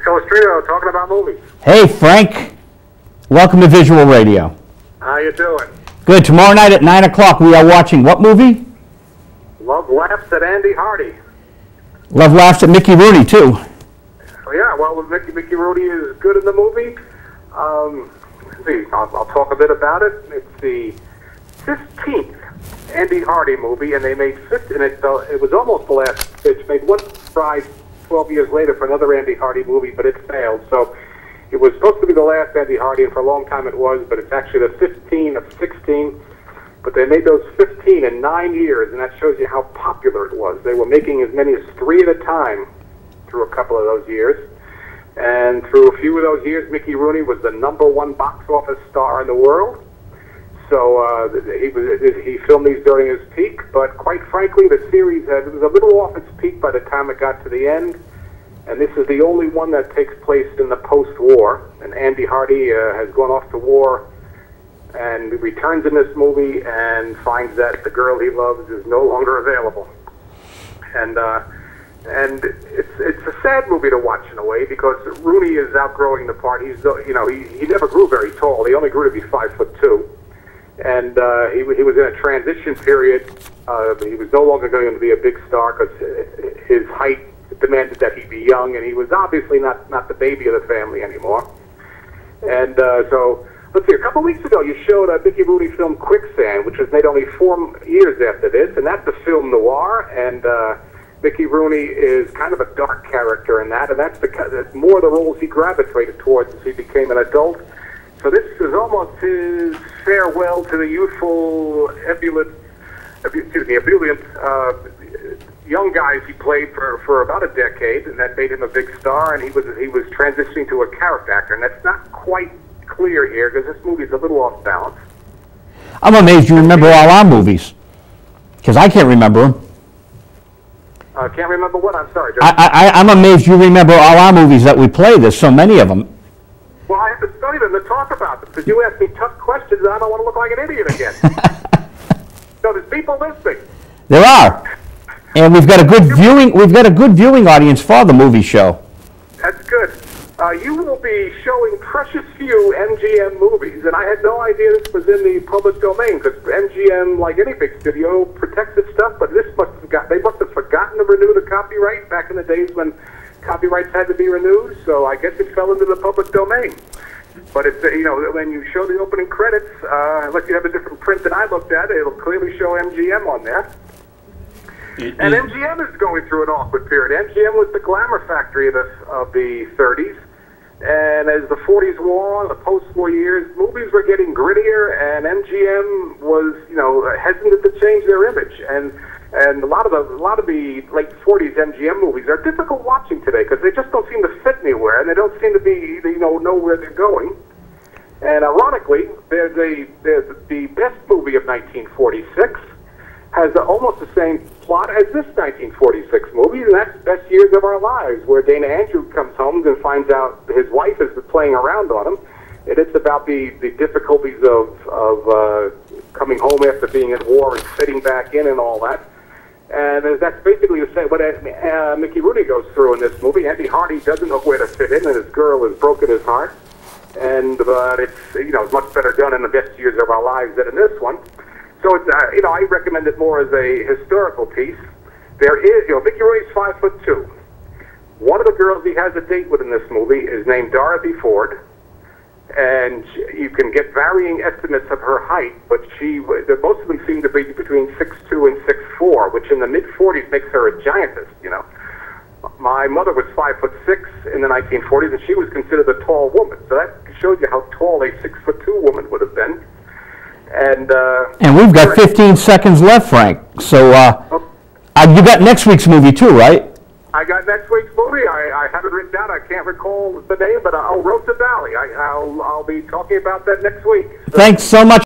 Dello Stritto talking about movies. Hey, Frank. Welcome to Visual Radio. How you doing? Good. Tomorrow night at 9 o'clock, we are watching what movie? Love Laughs at Andy Hardy. Love Laughs at Mickey Rooney, too. Oh, yeah, well, Mickey Rooney is good in the movie. Let's see, I'll talk a bit about it. It's the 15th Andy Hardy movie, and they made 15, and it was almost the last. It made one try 12 years later for another Andy Hardy movie, but it failed. So it was supposed to be the last Andy Hardy, and for a long time it was, but it's actually the 15 of 16. But they made those 15 in 9 years, and that shows you how popular it was. They were making as many as 3 at a time through a couple of those years. And through a few of those years, Mickey Rooney was the #1 box office star in the world. So he filmed these during his peak, but quite frankly, the series was a little off its peak by the time it got to the end. And this is the only one that takes place in the post-war. And Andy Hardy has gone off to war and returns in this movie and finds that the girl he loves is no longer available. And it's a sad movie to watch in a way, because Rooney is outgrowing the part. He never grew very tall. He only grew to be 5'2", and he was in a transition period. He was no longer going to be a big star because his height demanded that he be young, and he was obviously not the baby of the family anymore. And so, let's see, a couple weeks ago you showed a Mickey Rooney film Quicksand, which was made only 4 years after this, and that's a film noir, and Mickey Rooney is kind of a dark character in that, and that's more the roles he gravitated towards as he became an adult. So this is almost his farewell to the youthful, ebullient young guys he played for about a decade, and that made him a big star, and he was transitioning to a character actor, and that's not quite clear here because this movie is a little off balance. I'm amazed you remember all our movies, because I can't remember them. Can't remember what? I'm sorry, Joe. I'm amazed you remember all our movies that we play. There's so many of them. Well, I have to study them to talk about them, because you ask me tough questions and I don't want to look like an idiot again. So there's people listening. There are. And we've got a good viewing audience for the movie show. That's good. You will be showing precious few MGM movies, and I had no idea this was in the public domain, because MGM, like any big studio, protects its stuff, but they must have forgotten to renew the copyright back in the days when copyrights had to be renewed, so I guess it fell into the public domain. But it's, when you show the opening credits, unless you have a different print than I looked at, it'll clearly show MGM on there. And MGM is going through an awkward period. MGM was the glamour factory of the 30s. And as the 40s wore on, the post-war years, movies were getting grittier, and MGM was, hesitant to change their image. And a lot of the late 40s MGM movies are difficult watching today because they just don't seem to fit anywhere, and they don't seem to be, know where they're going. And ironically, the best movie of 1946 has almost the same plot as this 1946 movie, and that's Best Years of Our Lives, where Dana Andrew comes home and finds out his wife has been playing around on him, and it's about the difficulties of coming home after being at war and fitting back in and all that. And that's basically the same what Mickey Rooney goes through in this movie. Andy Hardy doesn't know where to fit in, and his girl has broken his heart. And it's much better done in the Best Years of Our Lives than in this one. So it's I recommend it more as a historical piece. There is Mickey Rooney's 5'2". One of the girls he has a date with in this movie is named Dorothy Ford, and you can get varying estimates of her height, but most of them seem to be between 6'2" and 6'4", which in the mid-40s makes her a giantess. My mother was 5'6" in the 1940s, and she was considered a tall woman. So that shows you how tall a 6'2" woman would have been. And we've got 15 seconds left, Frank. So you got next week's movie too, right? I got next week's movie. I have it written down. I can't recall the name, but Rosa Valley. I'll be talking about that next week. So. Thanks so much.